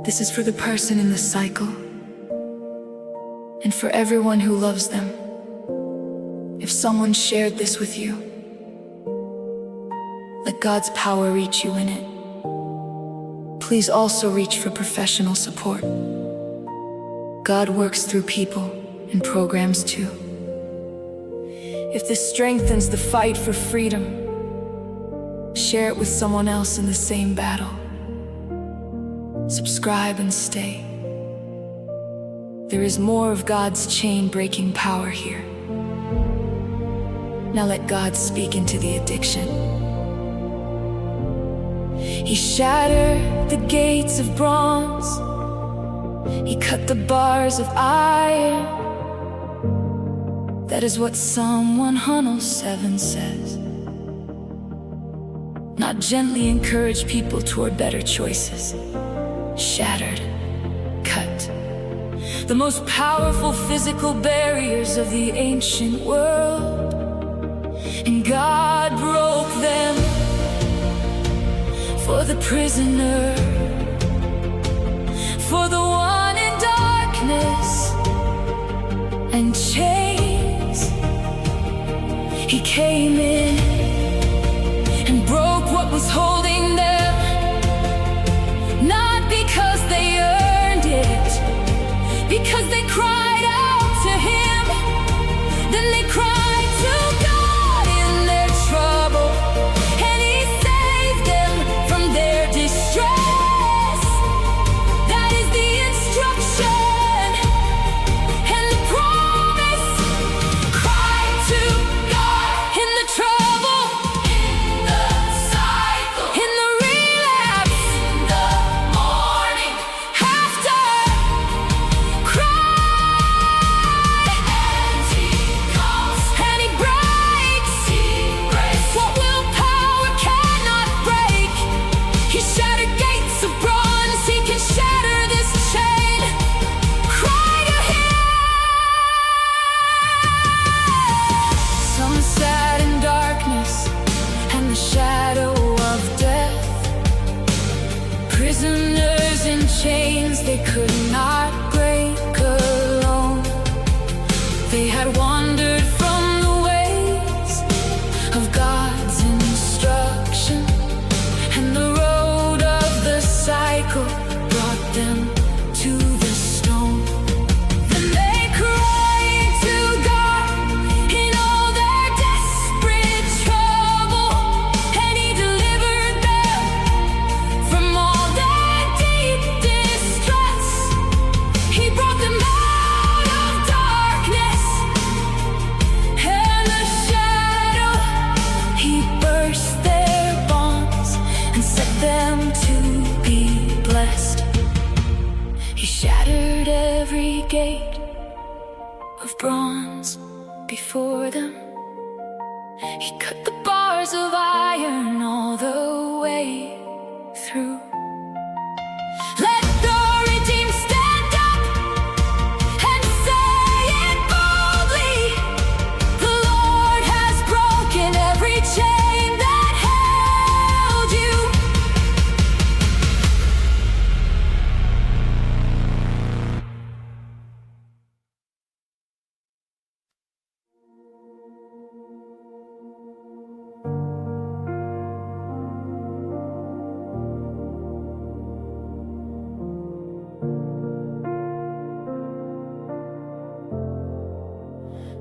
This is for the person in the cycle, and for everyone who loves them. If someone shared this with you, let God's power reach you in it. Please also reach for professional support. God works through people and programs too. If this strengthens the fight for freedom, share it with someone else in the same battle. Subscribe and stay. There is more of God's chain-breaking power here. Now let God speak into the addiction. He shattered the gates of bronze. He cut the bars of iron. That is what Psalm 107 says. Not gently encourage people toward better choices. Shattered, cut. The most powerful physical barriers of the ancient world. And God broke them for the prisoner, for the one in darkness and chains. He came in and broke what was holding them, not because they earned it, because they cried out to Him. Then they cried to God in their trouble, and He saved them from their distress. That is the instruction and the promise. Cry to God in the trouble, in the cycle, in the relapse, in the morning after. Cry, and He comes, and He breaks what willpower cannot break. He shattered gates of bronze. He can shatter this chain. Cry to Him. Some sat in darkness and the shadow of death, prisoners in chains they could not break alone. They had wandered from the ways of God's instruction, and the road of the cycle brought them to the stone. Then they cried to God in all their desperate trouble, and He delivered them from all their deep distress. He brought them out of darkness and the shadow. He burst their bonds and set them to be blessed. He shattered every gate of bronze before them. He cut the bars of iron all the way through. Let the redeemed stand up and say it boldly. The Lord has broken every chain that held you.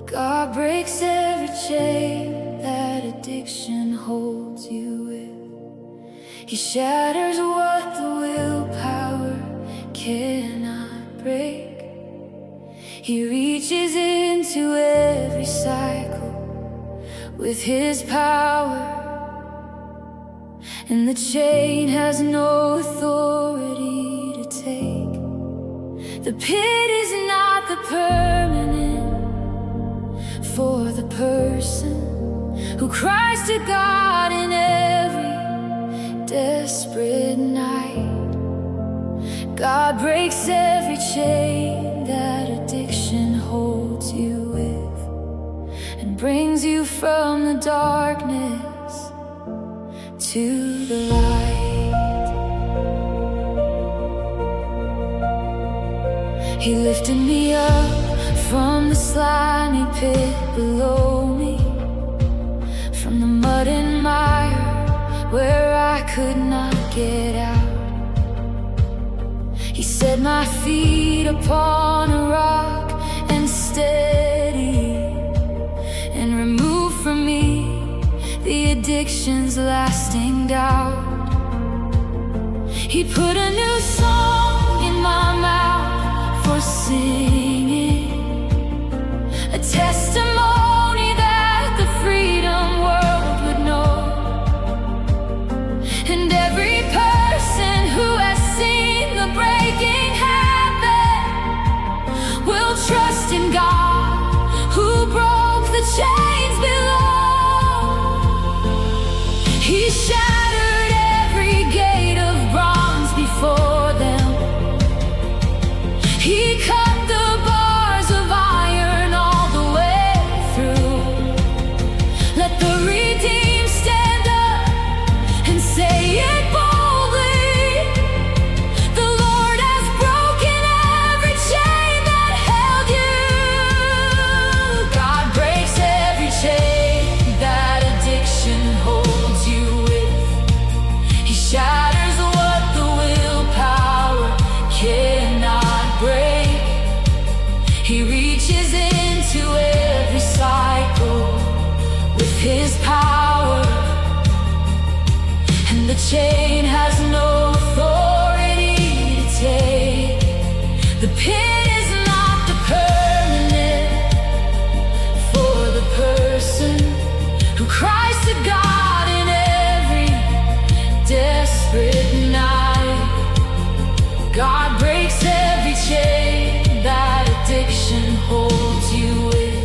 God breaks every chain that addiction holds you with. He shatters what the willpower cannot break. He reaches into every cycle with His power, and the chain has no authority to take. The pit is not the permanent for the person who cries to God in every desperate night. God breaks every chain that addiction holds you with, and brings you from the darkness to the light. He lifted me up from the slimy pit below me, from the mud and mire where I could not get out. He set my feet upon a rock and steady, and removed from me the addiction's lasting doubt. He put a new song in my mouth for singing, a testimony that the freedom world would know. And every person who has seen the breaking happen will trust in God, who broke the chains below. He shattered every gate of bronze before them. He cut the bars of iron all the way through. Let the redeemed stand up and say it boldly. The Lord has broken every chain that held you. God breaks every chain that addiction holds you with. He shatters what the willpower cannot break. He reaches into every cycle with his power, and the chain has no authority to take. The pit is not the permanent for the person who cries to God in every desperate night. God breaks every chain that addiction holds you with,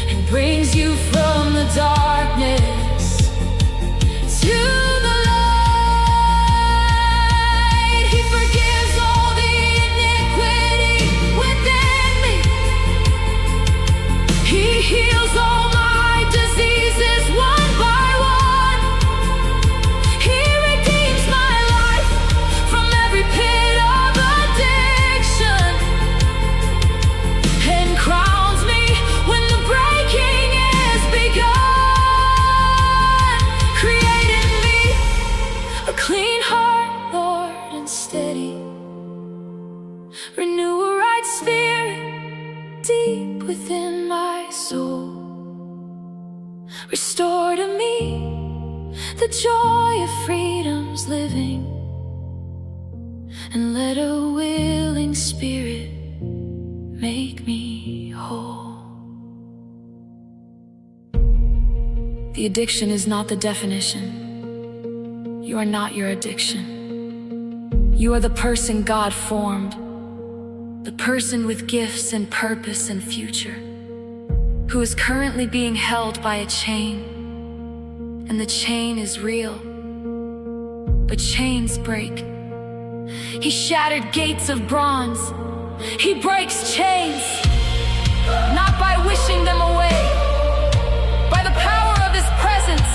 and brings you from the darkness to the light. He forgives all the iniquity within me. He heals all my diseases one by one. He redeems my life from every pit of addiction, and crowns me when the breaking is begun. Create in me a clean heart, Lord, and steady. Renew a right spirit deep within my soul. Restore to me the joy of freedom's living, and let a willing spirit make me whole. The addiction is not the definition. You are not your addiction. You are the person God formed, the person with gifts and purpose and future, who is currently being held by a chain. And the chain is real, but chains break. He shattered gates of bronze. He breaks chains, not by wishing them away, by the power of his presence.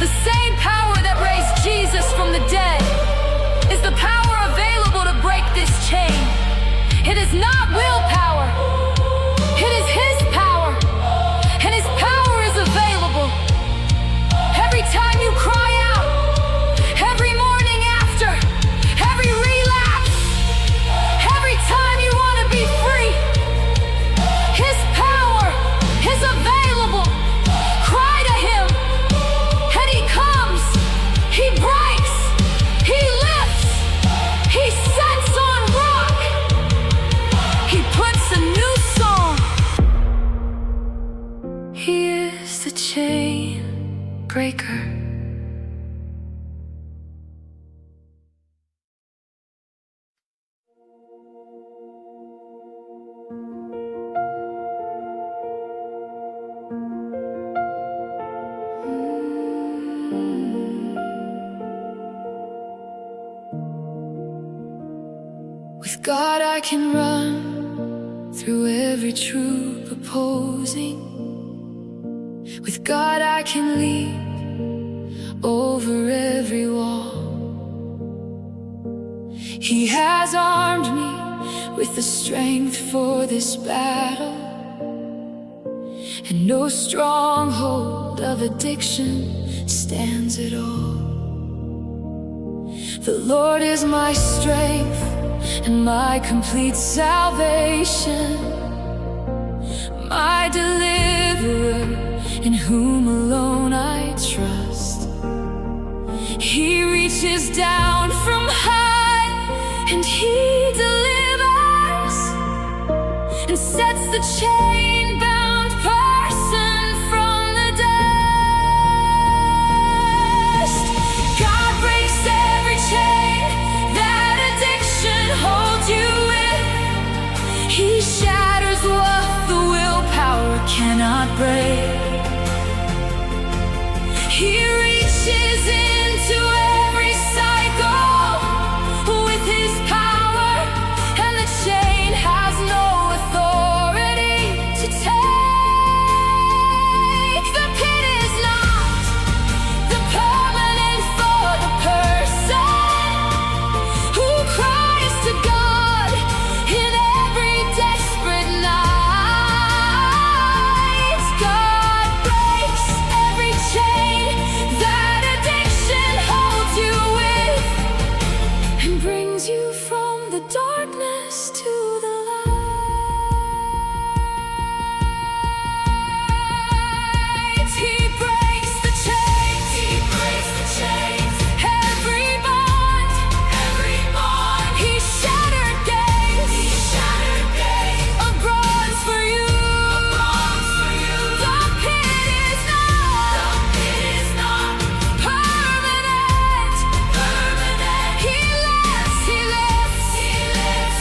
The same power that raised Jesus from the dead is the power available to break this chain. It is not willpower, it is his power, and his power is available. Every time you cry out, every morning after, every relapse, every time you want to be free, his power is available. Cry to him, and he comes. He breaks, he lifts, he sets on rock. He puts a new song. He is the chain breaker. With God I can run through every troop opposing. With God I can leap over every wall. He has armed me with the strength for this battle, and no stronghold of addiction stands at all. The Lord is my strength and my complete salvation, my deliverer, in whom alone I trust. He reaches down from high and He delivers, and sets the chain-bound person from the dust. God breaks every chain that addiction holds you with. He shatters what the willpower cannot break. He reaches into every cycle with His power, and the chain has no authority to take. The pit is not the permanent for the person who cries to God in every desperate night. God breaks every chain that addiction holds you with, and brings you from the darkness to the light. He breaks the chains. He breaks the chains. Every bond. Every bond. He shattered gates. He shattered gates of bronze for you. Of bronze for you. The pit is not. The pit is not permanent. Permanent. He lives. He lives. He lives.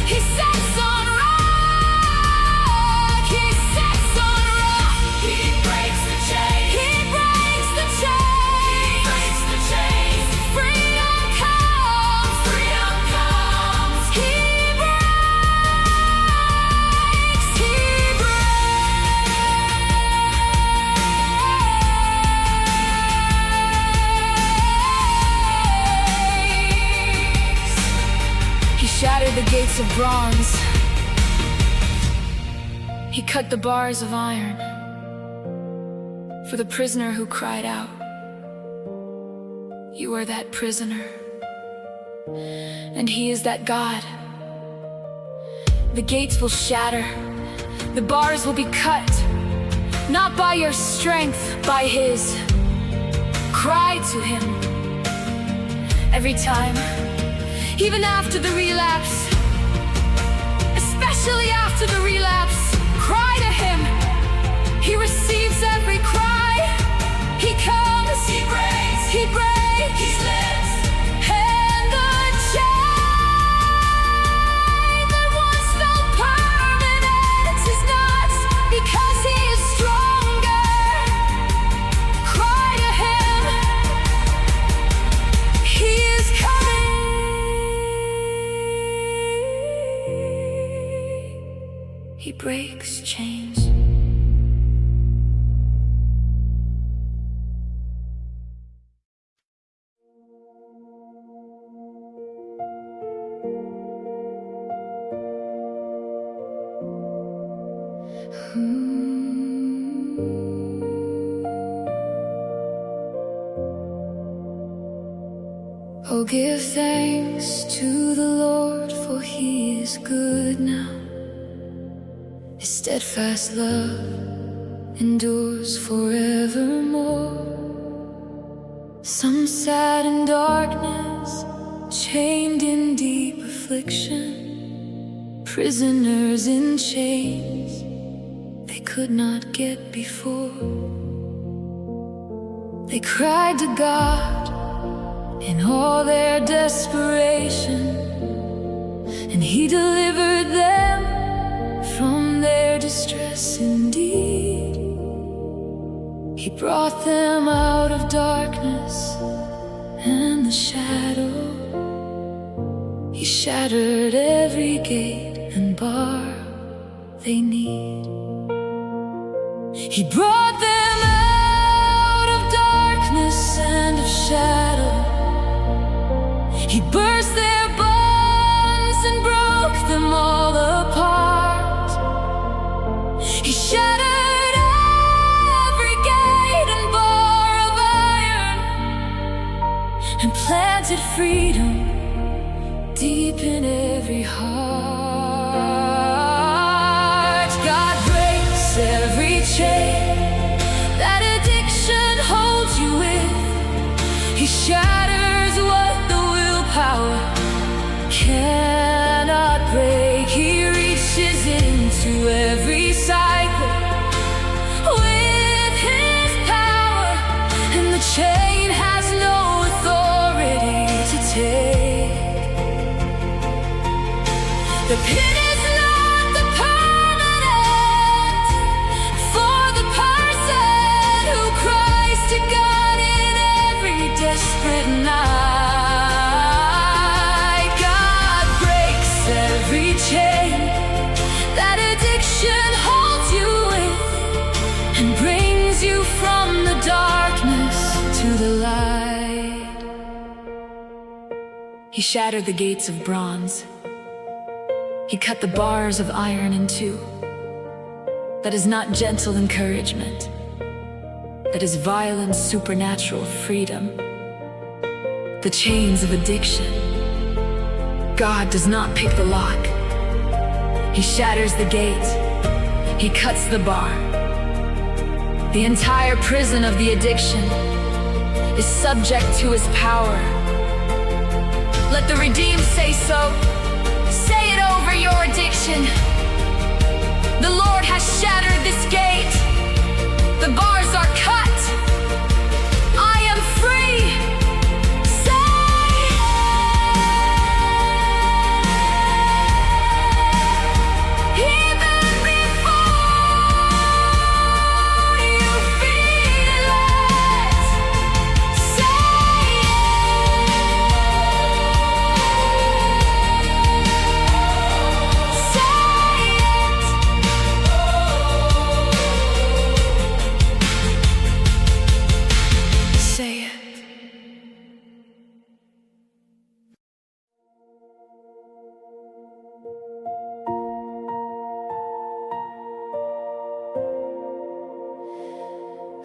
He sets on rock. He sets on rock. He breaks the chain. He breaks the chain. He breaks the chain. Freedom comes. Freedom comes. He breaks. He breaks. He shattered the gates of bronze. He cut the bars of iron for the prisoner who cried out. You are that prisoner, and He is that God. The gates will shatter, the bars will be cut, not by your strength, by His. Cry to Him every time, even after the relapse, especially after the relapse. Cry to Him. He receives every cry. He comes. He breaks. He breaks. He slips. And the chain that once felt permanent is not, because He is stronger. Cry to Him. He is coming. He breaks chains. Oh, give thanks to the Lord, for He is good now. His steadfast love endures forevermore. Some sat in darkness, chained in deep affliction, prisoners in chains they could not get before. They cried to God in all their desperation, and He delivered them from their distress indeed. He brought them out of darkness and the shadow. He shattered every gate and bar they need. He brought them out of darkness and of shadow. He burst their bonds and broke them planted freedom deep in every heart. God breaks every chain that addiction holds you with. He shatters what the willpower cannot break. He reaches into every cycle with his power, and the chain has no authority to take. The pit is not the permanent for the person who cries to God in every desperate night. God breaks every chain that addiction holds you with, and brings you from the darkness to the light. He shattered the gates of bronze. He cut the bars of iron in two. That is not gentle encouragement. That is violent supernatural freedom. The chains of addiction. God does not pick the lock. He shatters the gate. He cuts the bar. The entire prison of the addiction is subject to his power. Let the redeemed say so. Say it over your addiction. The Lord has shattered this gate. The bars are cut. I am free.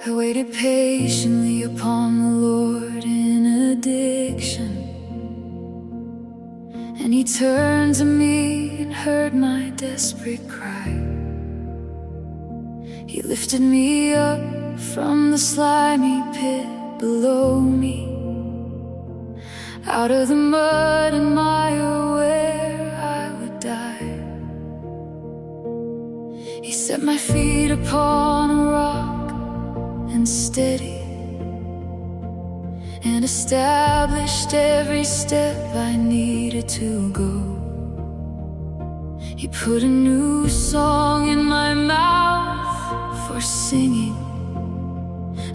I waited patiently upon the Lord in addiction, and He turned to me and heard my desperate cry. He lifted me up from the slimy pit below me, out of the mud and mire where I would die. He set my feet upon a rock and steady, and established every step I needed to go. He put a new song in my mouth for singing,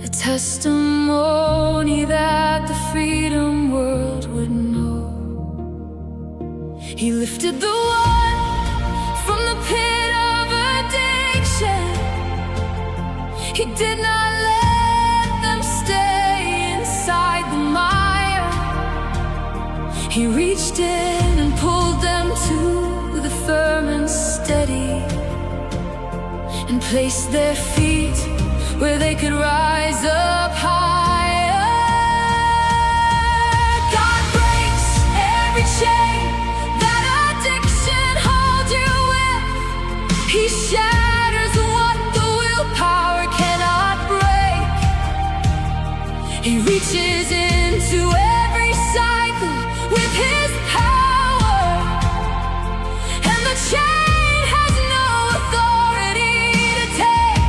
a testimony that the freedom world would know. He lifted the one from the pit of addiction. He did not let them stay inside the mire. He reached in and pulled them to the firm and steady, and placed their feet where they could rise up higher. God breaks every chain that addiction holds you with. He shatters what the willpower cannot break. He reaches into every cycle with his power, and the chain has no authority to take.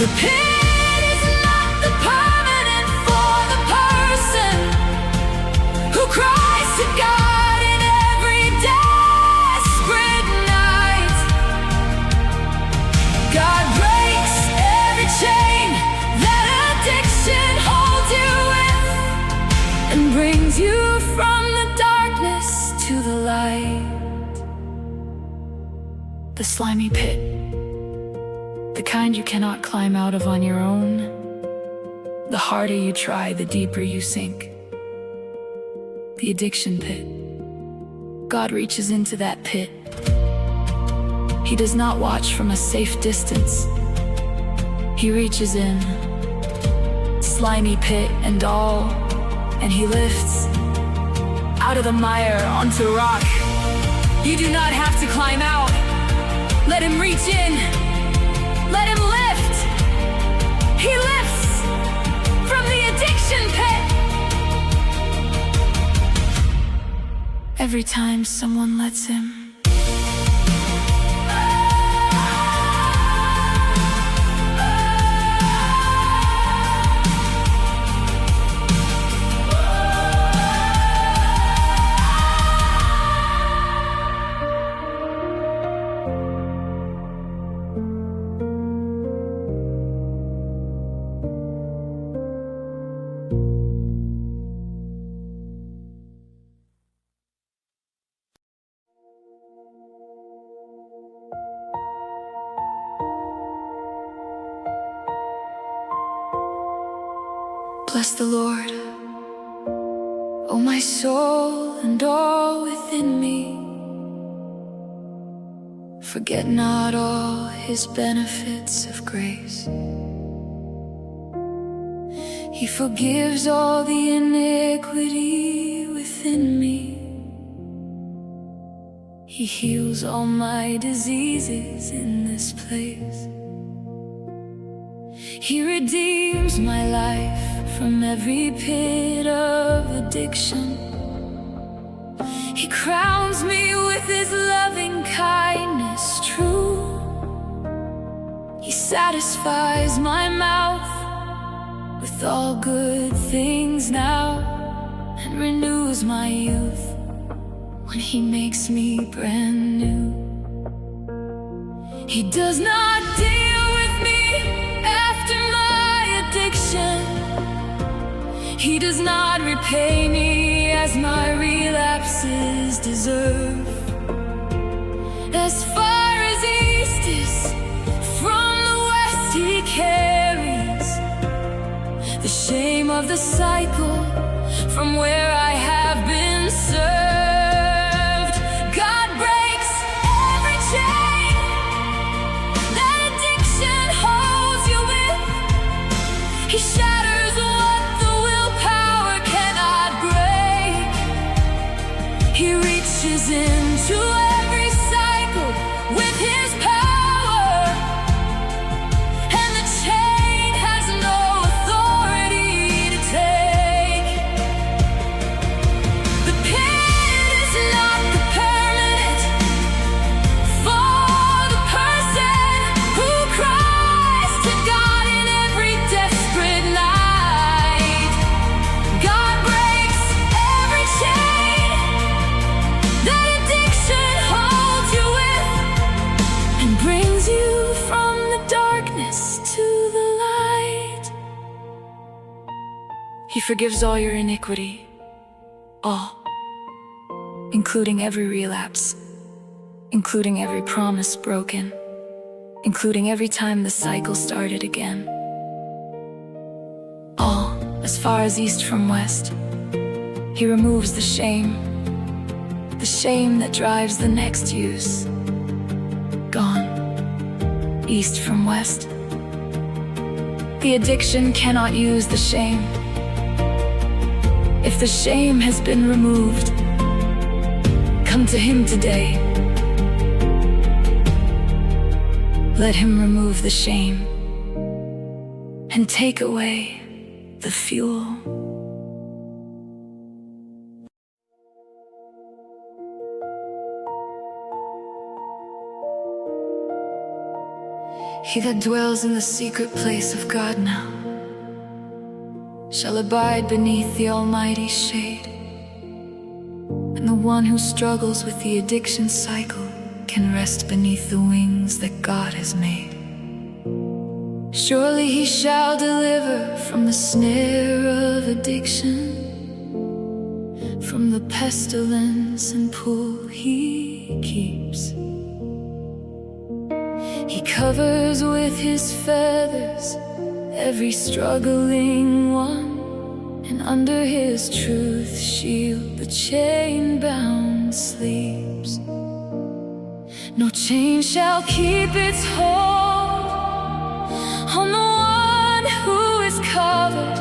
The pit is not the permanent for the person who cries to God in every desperate night. God breaks every chain that addiction holds you with, and brings you from the darkness to the light. The slimy pit, the kind you cannot climb out of on your own. The harder you try, the deeper you sink. The addiction pit. God reaches into that pit. He does not watch from a safe distance. He reaches in, slimy pit and all, and he lifts out of the mire onto rock. You do not have to climb out. Let him reach in. Let him lift. He lifts from the addiction pit. Every time someone lets him. Bless the Lord, O my soul, and all within me. Forget not all his benefits of grace. He forgives all the iniquity within me. He heals all my diseases in this place. He redeems my life from every pit of addiction. He crowns me with his loving kindness true. He satisfies my mouth with all good things now, and renews my youth when he makes me brand new. He does not deal with me after my addiction. He does not repay me as my relapses deserve. As far as east is from the west, he carries the shame of the cycle from where I have been served. God breaks every chain that addiction holds you with. He shatters what the willpower cannot break. He reaches into every cycle with his power, and the chain has no authority to take. The pain is not the permanent for the person who cries to God in every desperate night. God breaks every chain that addiction holds you with, and brings you from the darkness to the light. He forgives all your iniquity, all, including every relapse, including every promise broken, including every time the cycle started again. All, as far as east from west. He removes the shame that drives the next use. Gone, east from west. The addiction cannot use the shame. If the shame has been removed, come to him today. Let him remove the shame and take away the fuel. He that dwells in the secret place of God now shall abide beneath the Almighty's shade. And the one who struggles with the addiction cycle can rest beneath the wings that God has made. Surely he shall deliver from the snare of addiction, from the pestilence and pull he keeps. He covers with his feathers every struggling one, and under his truth shield the chain-bound sleeps. No chain shall keep its hold on the one who is covered.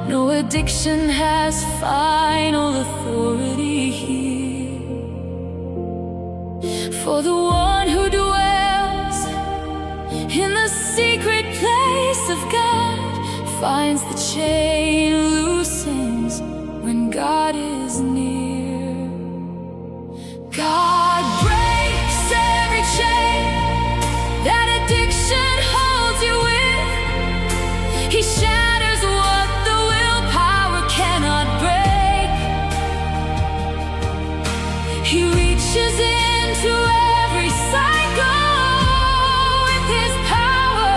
No addiction has final authority here. For the one who dwells in the secret place of God finds the chain loosens when God is near. God breaks every chain that addiction holds you with. He shatters what the willpower cannot break. He reaches into every cycle with his power,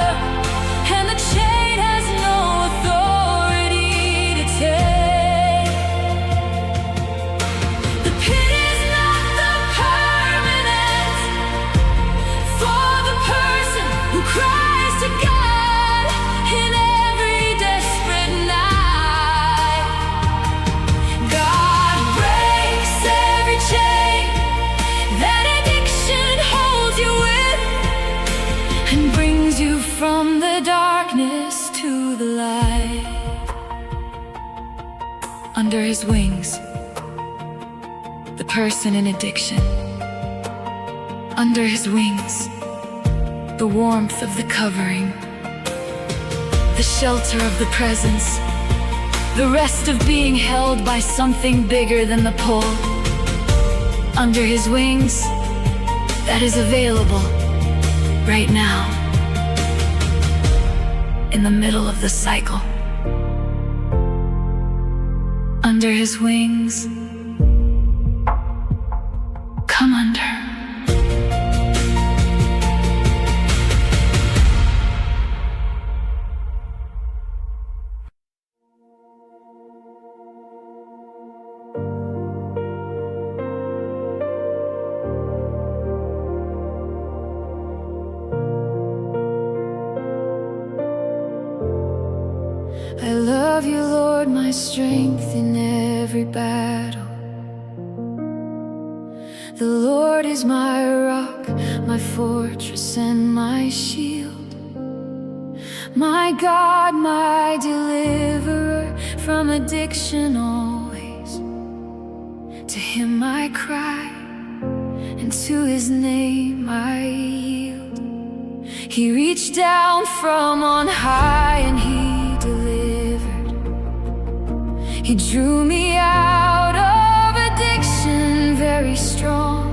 and the chain has no authority to take. The pit is not the permanent for the person who cries to God in every desperate night. God breaks every chain that addiction holds you with, and brings you from the darkness to the light. Under his wings, the person in addiction. Under his wings, the warmth of the covering, the shelter of the presence, the rest of being held by something bigger than the pull. Under his wings, that is available right now, in the middle of the cycle. Under his wings, come under. I love you, Lord, my strength in every battle. The Lord is my rock, my fortress and my shield, my God, my deliverer from addiction always. To him I cry, and to his name I yield. He reached down from on high and he delivered. He drew me out of addiction very strong.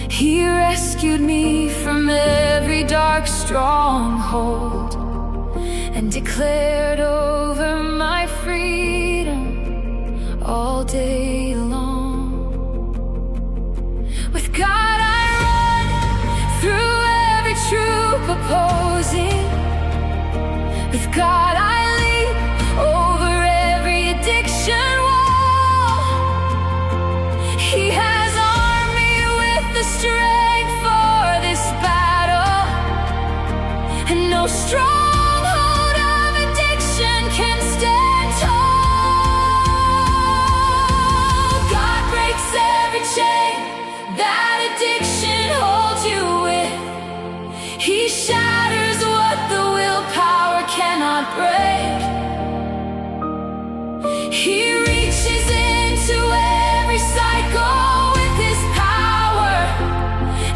He rescued me from every dark stronghold, and declared over my freedom all day long. With God I run through every troop opposing. With God I leap over every addiction wall. He has armed me with the strength for this battle, and no stronghold of addiction can stand tall. God breaks every chain that addiction holds you with. He shatters what the willpower cannot break. He reaches into every cycle with his power,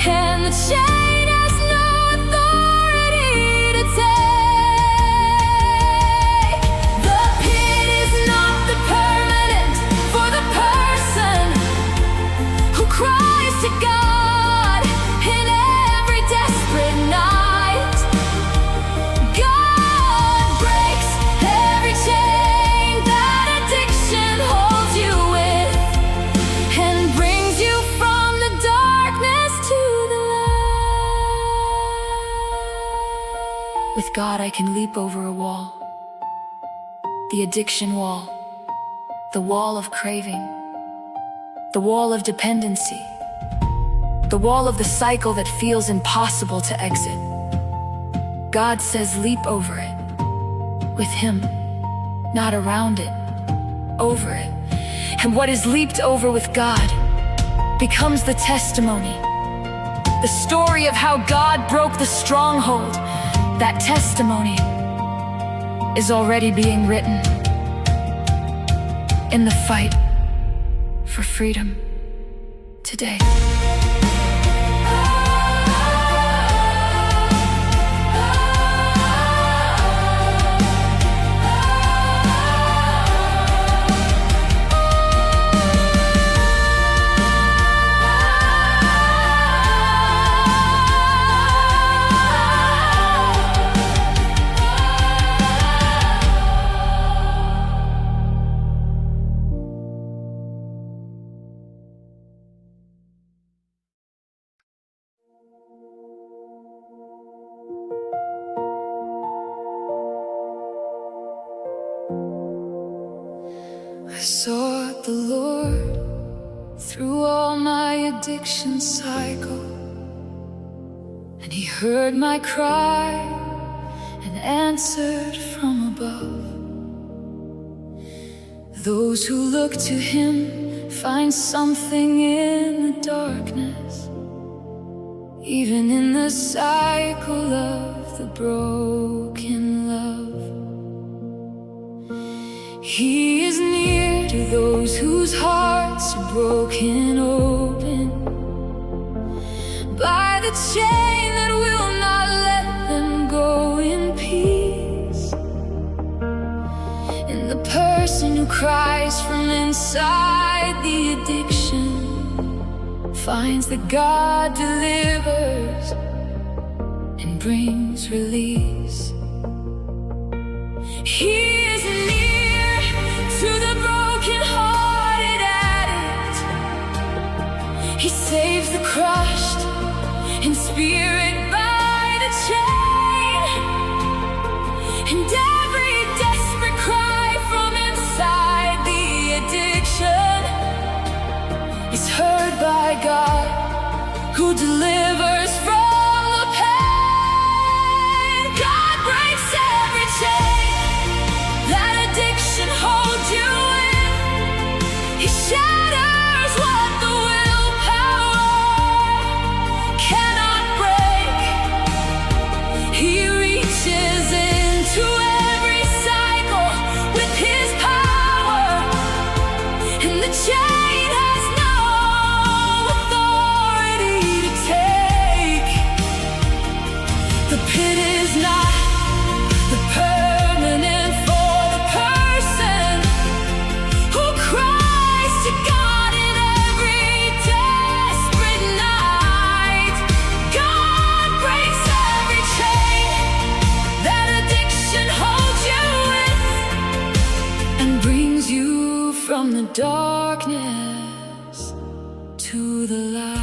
and the chain has no authority to take. The pit is not the permanent for the person who cries to God in every desperate night. God breaks every chain that addiction holds you with, and brings you from the darkness to the light. With God I can leap over a wall, the addiction wall, the wall of craving, the wall of dependency, the wall of the cycle that feels impossible to exit. God says leap over it, with him, not around it, over it. And what is leaped over with God becomes the testimony, the story of how God broke the stronghold. That testimony is already being written in the fight for freedom today. I sought the Lord through all my addiction cycle, and He heard my cry and answered from above. Those who look to Him find something in the darkness, even in the cycle of the broken love. He is near to those whose hearts are broken open by the chain that will not let them go in peace. And the person who cries from inside the addiction finds that God delivers and brings release. He is near to the broken-hearted addict. He saves the crushed in spirit by the chain, and every desperate cry from inside the addiction is heard by God, who delivers from the pain. God breaks every chain that addiction holds you in. He shatters what the willpower cannot break. He reaches into every cycle with His power, and the chain has no authority to take. The pit is not the permanent for the person who cries to God in every desperate night. God breaks every chain that addiction holds you with, and brings you from the darkness to the light.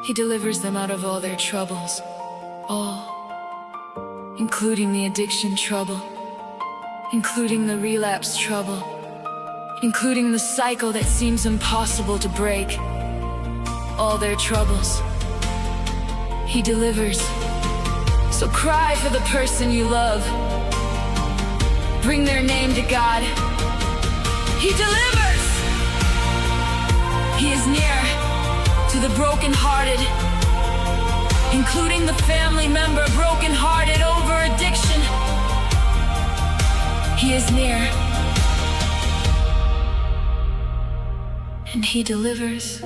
He delivers them out of all their troubles, all, including the addiction trouble, including the relapse trouble, including the cycle that seems impossible to break. All their troubles He delivers. So cry for the person you love. Bring their name to God. He delivers. He is near to the brokenhearted, including the family member brokenhearted over addiction. He is near, and He delivers.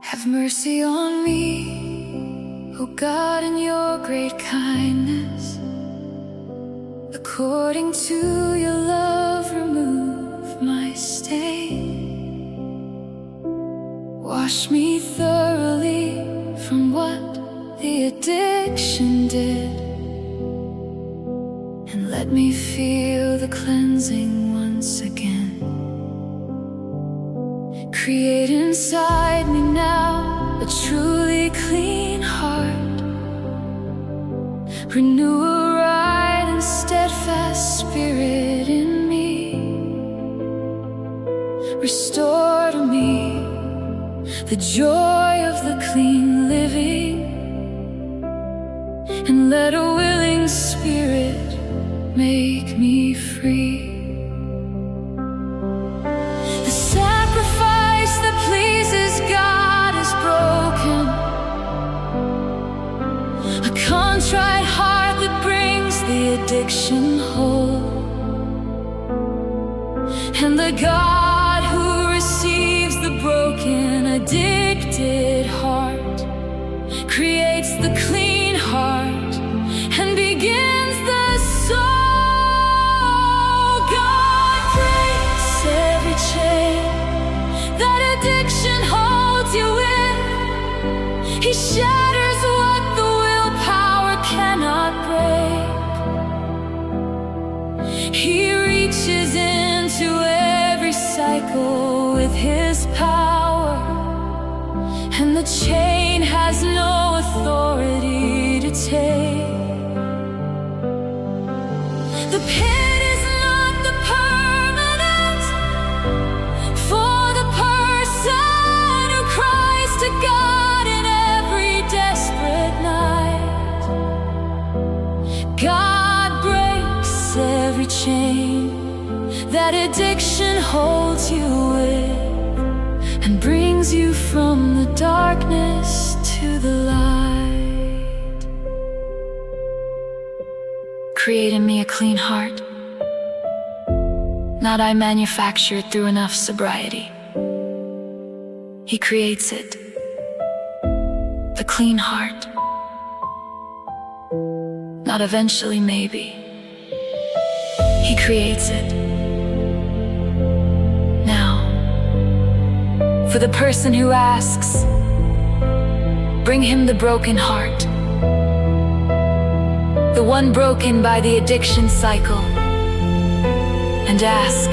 Have mercy on me, O God, in your great kindness. According to your love, remove my stain. Wash me thoroughly from what the addiction did, and let me feel the cleansing once again. Create inside me now a truly clean heart. Renew a right and steadfast spirit in me. Restore to me the joy of the clean living, and let a willing spirit make me free. The sacrifice that pleases God is broken, a contrite heart that brings the addiction whole, and the God who receives the broken, addicted heart creates the clean heart and begins the soul. God breaks every chain that addiction holds you in. He shatters what the willpower cannot break. He reaches into every cycle with His power, and the chain has no authority to take. The pit is not the permanent for the person who cries to God in every desperate night. God breaks every chain that addiction holds you with, and brings you from the darkness to the light. Create in me a clean heart, not I manufactured through enough sobriety. He creates it, the clean heart, not eventually maybe. He creates it now. For the person who asks, bring him the broken heart, the one broken by the addiction cycle, and ask,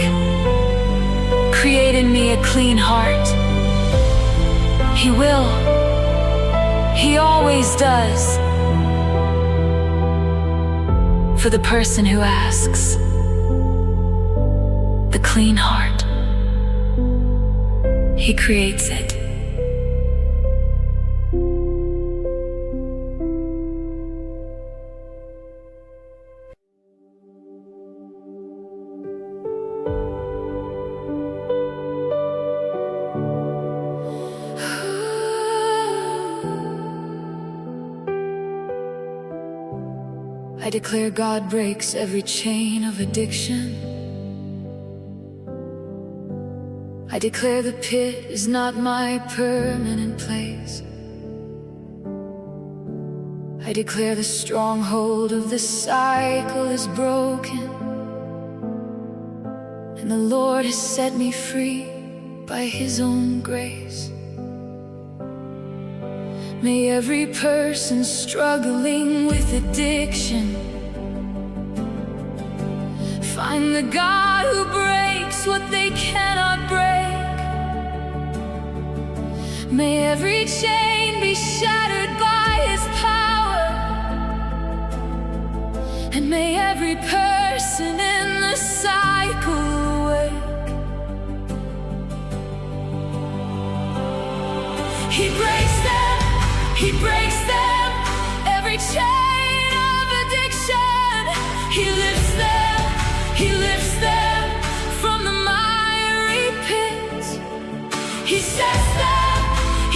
create in me a clean heart. He will. He always does. For the person who asks, the clean heart, He creates it. I declare God breaks every chain of addiction. I declare the pit is not my permanent place. I declare the stronghold of the cycle is broken, and the Lord has set me free by His own grace. May every person struggling with addiction find the God who breaks what they cannot break. May every chain be shattered by His power, and may every person in the cycle awake. He breaks them, He breaks them, every chain of addiction. He lifts them, He lifts them from the miry pit. He sets them,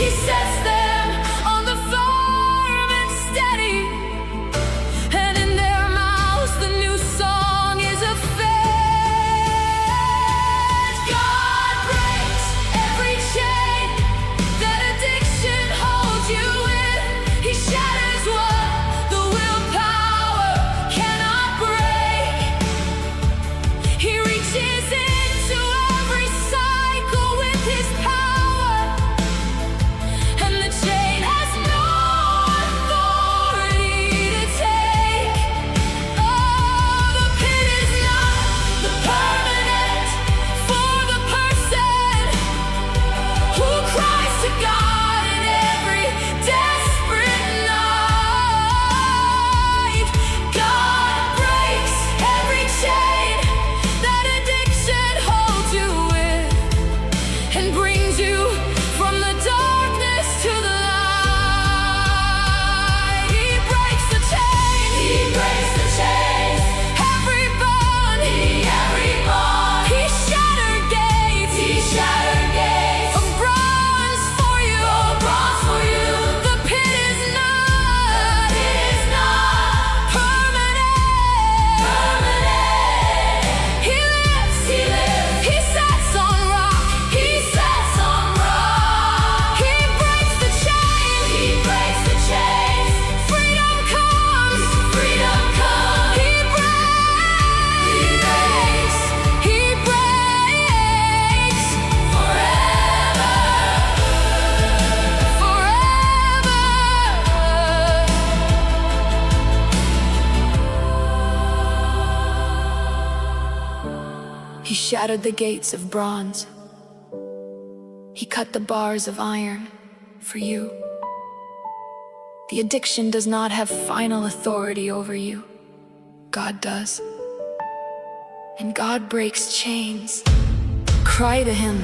He sets them on the firm and steady, and in their mouths the new song is a fed. God breaks every chain that addiction holds you in. He shatters what the willpower cannot break. He shattered the gates of bronze. He cut the bars of iron for you. The addiction does not have final authority over you. God does. And God breaks chains. Cry to Him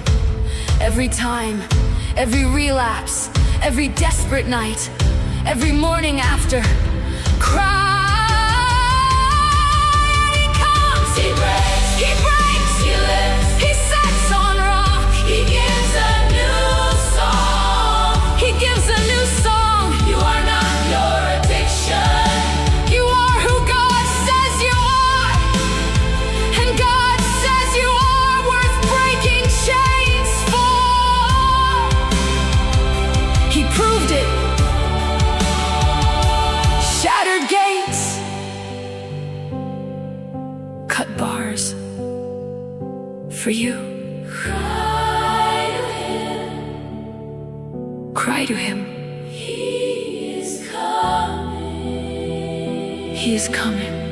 every time, every relapse, every desperate night, every morning after. Cry. He comes, He breaks, He lifts, He sets on rock. He gives a new song. He gives a new song. You are not your addiction. You are who God says you are. And God says you are worth breaking chains for. He proved it. Shattered gates, cut bars for you. Cry to Him. Cry to Him. He is coming. He is coming.